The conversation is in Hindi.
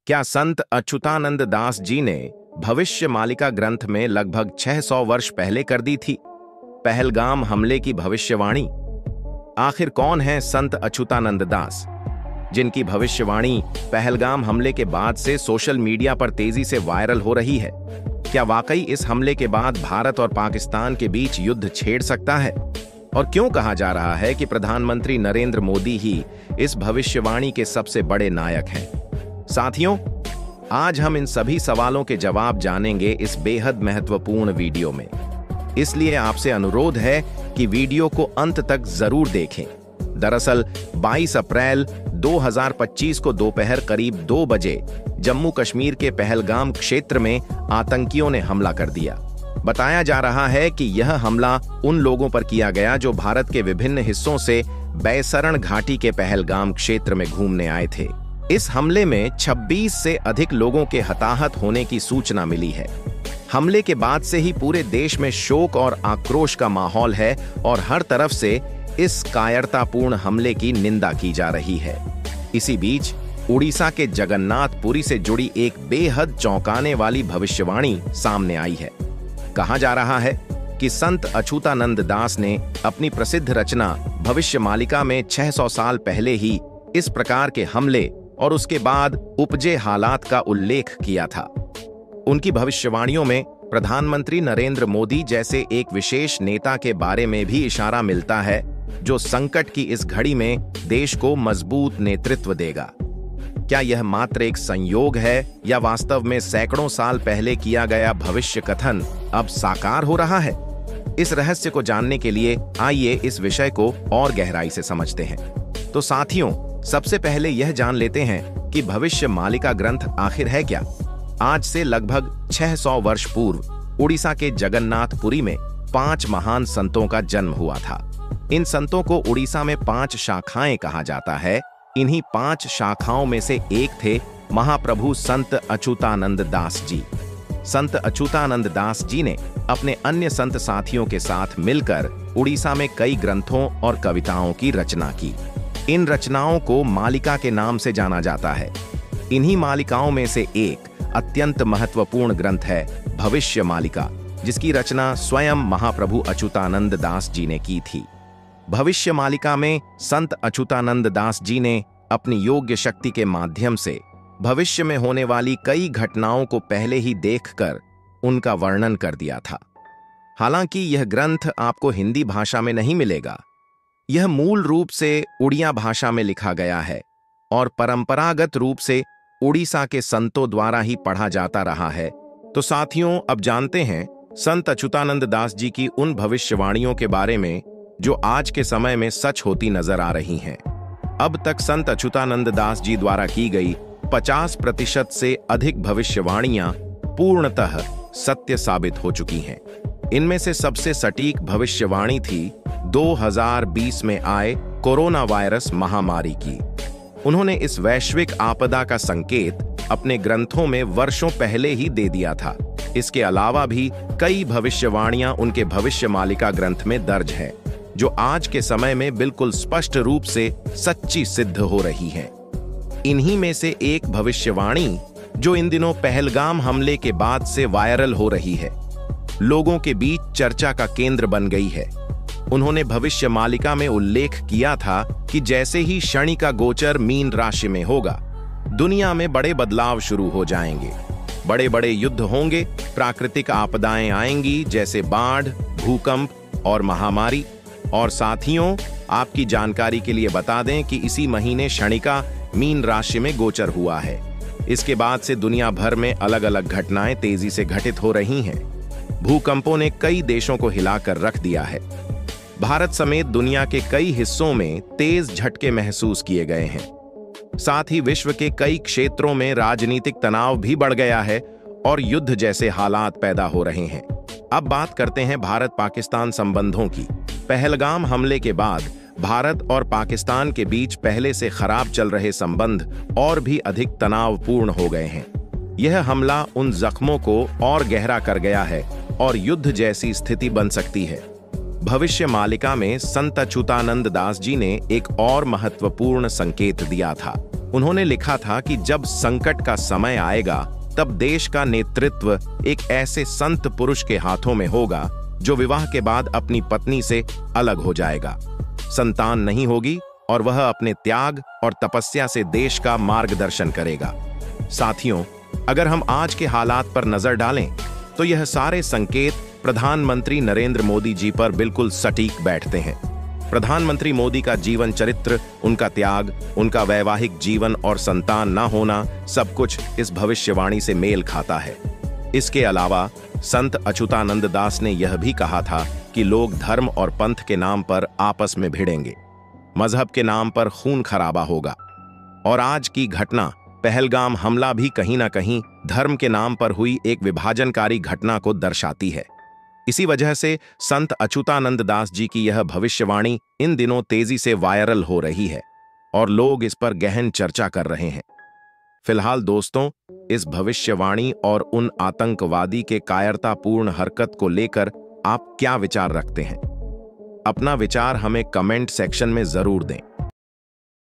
क्या संत अच्युतानंद दास जी ने भविष्य मालिका ग्रंथ में लगभग 600 वर्ष पहले कर दी थी पहलगाम हमले की भविष्यवाणी? आखिर कौन है संत अच्युतानंद दास, जिनकी भविष्यवाणी पहलगाम हमले के बाद से सोशल मीडिया पर तेजी से वायरल हो रही है? क्या वाकई इस हमले के बाद भारत और पाकिस्तान के बीच युद्ध छेड़ सकता है? और क्यों कहा जा रहा है कि प्रधानमंत्री नरेंद्र मोदी ही इस भविष्यवाणी के सबसे बड़े नायक हैं? साथियों, आज हम इन सभी सवालों के जवाब जानेंगे इस बेहद महत्वपूर्ण वीडियो में। इसलिए आपसे अनुरोध है कि वीडियो को अंत तक जरूर देखें। दरअसल 22 अप्रैल 2025 को दोपहर करीब 2 बजे जम्मू कश्मीर के पहलगाम क्षेत्र में आतंकियों ने हमला कर दिया। बताया जा रहा है कि यह हमला उन लोगों पर किया गया जो भारत के विभिन्न हिस्सों से बैसरण घाटी के पहलगाम क्षेत्र में घूमने आए थे। इस हमले में 26 से अधिक लोगों के हताहत होने की सूचना मिली है। हमले के बाद से ही पूरे देश में शोक और आक्रोश का माहौल है और हर तरफ से इस कायरतापूर्ण हमले की निंदा की जा रही है। इसी बीच उड़ीसा के जगन्नाथपुरी से जुड़ी एक बेहद चौंकाने वाली भविष्यवाणी सामने आई है। कहा जा रहा है कि संत अच्युतानंद दास ने अपनी प्रसिद्ध रचना भविष्य मालिका में 600 साल पहले ही इस प्रकार के हमले और उसके बाद उपजे हालात का उल्लेख किया था। उनकी भविष्यवाणियों में प्रधानमंत्री नरेंद्र मोदी जैसे एक विशेष नेता के बारे में भी इशारा मिलता है, जो संकट की इस घड़ी में देश को मजबूत नेतृत्व देगा। क्या यह मात्र एक संयोग है या वास्तव में सैकड़ों साल पहले किया गया भविष्य कथन अब साकार हो रहा है? इस रहस्य को जानने के लिए आइए इस विषय को और गहराई से समझते हैं। तो साथियों, सबसे पहले यह जान लेते हैं कि भविष्य मालिका ग्रंथ आखिर है क्या। आज से लगभग 600 वर्ष पूर्व उड़ीसा के जगन्नाथपुरी में 5 महान संतों का जन्म हुआ था। इन संतों को उड़ीसा में 5 शाखाएं कहा जाता है। इन्हीं 5 शाखाओं में से एक थे महाप्रभु संत अच्युतानंद दास जी। संत अच्युतानंद दास जी ने अपने अन्य संत साथियों के साथ मिलकर उड़ीसा में कई ग्रंथों और कविताओं की रचना की। इन रचनाओं को मालिका के नाम से जाना जाता है। इन्हीं मालिकाओं में से एक अत्यंत महत्वपूर्ण ग्रंथ है भविष्य मालिका, जिसकी रचना स्वयं महाप्रभु अच्युतानंद दास जी ने की थी। भविष्य मालिका में संत अच्युतानंद दास जी ने अपनी योग्य शक्ति के माध्यम से भविष्य में होने वाली कई घटनाओं को पहले ही देखकर उनका वर्णन कर दिया था। हालांकि यह ग्रंथ आपको हिंदी भाषा में नहीं मिलेगा। यह मूल रूप से उड़िया भाषा में लिखा गया है और परंपरागत रूप से उड़ीसा के संतों द्वारा ही पढ़ा जाता रहा है। तो साथियों, अब जानते हैं संत अच्युतानंद दास जी की उन भविष्यवाणियों के बारे में जो आज के समय में सच होती नजर आ रही हैं। अब तक संत अच्युतानंद दास जी द्वारा की गई 50% से अधिक भविष्यवाणियां पूर्णतः सत्य साबित हो चुकी हैं। इनमें से सबसे सटीक भविष्यवाणी थी 2020 में आए कोरोना वायरस महामारी की। उन्होंने इस वैश्विक आपदा का संकेत अपने ग्रंथों में वर्षों पहले ही दे दिया था। इसके अलावा भी कई भविष्यवाणियां उनके भविष्य मालिका ग्रंथ में दर्ज हैं, जो आज के समय में बिल्कुल स्पष्ट रूप से सच्ची सिद्ध हो रही हैं। इन्हीं में से एक भविष्यवाणी जो इन दिनों पहलगाम हमले के बाद से वायरल हो रही है, लोगों के बीच चर्चा का केंद्र बन गई है। उन्होंने भविष्य मालिका में उल्लेख किया था कि जैसे ही शनि का गोचर मीन राशि में होगा, दुनिया में बड़े बदलाव शुरू हो जाएंगे। बड़े बड़े युद्ध होंगे, प्राकृतिक आपदाएं आएंगी जैसे बाढ़, भूकंप और महामारी। और साथियों, आपकी जानकारी के लिए बता दें कि इसी महीने शनि का मीन राशि में गोचर हुआ है। इसके बाद से दुनिया भर में अलग अलग घटनाएं तेजी से घटित हो रही हैं। भूकंपों ने कई देशों को हिलाकर रख दिया है। भारत समेत दुनिया के कई हिस्सों में तेज झटके महसूस किए गए हैं। साथ ही विश्व के कई क्षेत्रों में राजनीतिक तनाव भी बढ़ गया है और युद्ध जैसे हालात पैदा हो रहे हैं। अब बात करते हैं भारत पाकिस्तान संबंधों की। पहलगाम हमले के बाद भारत और पाकिस्तान के बीच पहले से खराब चल रहे संबंध और भी अधिक तनावपूर्ण हो गए हैं। यह हमला उन जख्मों को और गहरा कर गया है और युद्ध जैसी स्थिति बन सकती है। भविष्य मालिका में संत अच्युतानंद दास जी ने एक और महत्वपूर्ण संकेत दिया था। उन्होंने लिखा था कि जब संकट का समय आएगा तब देश का नेतृत्व एक ऐसे संत पुरुष के हाथों में होगा जो विवाह के बाद अपनी पत्नी से अलग हो जाएगा, संतान नहीं होगी और वह अपने त्याग और तपस्या से देश का मार्गदर्शन करेगा। साथियों, अगर हम आज के हालात पर नजर डालें तो यह सारे संकेत प्रधानमंत्री नरेंद्र मोदी जी पर बिल्कुल सटीक बैठते हैं। प्रधानमंत्री मोदी का जीवन चरित्र, उनका त्याग, उनका वैवाहिक जीवन और संतान न होना, सब कुछ इस भविष्यवाणी से मेल खाता है। इसके अलावा संत अच्युतानंद दास ने यह भी कहा था कि लोग धर्म और पंथ के नाम पर आपस में भिड़ेंगे, मजहब के नाम पर खून खराबा होगा। और आज की घटना, पहलगाम हमला भी कहीं ना कहीं धर्म के नाम पर हुई एक विभाजनकारी घटना को दर्शाती है। इसी वजह से संत अच्युतानंद दास जी की यह भविष्यवाणी इन दिनों तेजी से वायरल हो रही है और लोग इस पर गहन चर्चा कर रहे हैं। फिलहाल दोस्तों, इस भविष्यवाणी और उन आतंकवादी के कायरतापूर्ण हरकत को लेकर आप क्या विचार रखते हैं? अपना विचार हमें कमेंट सेक्शन में जरूर दें।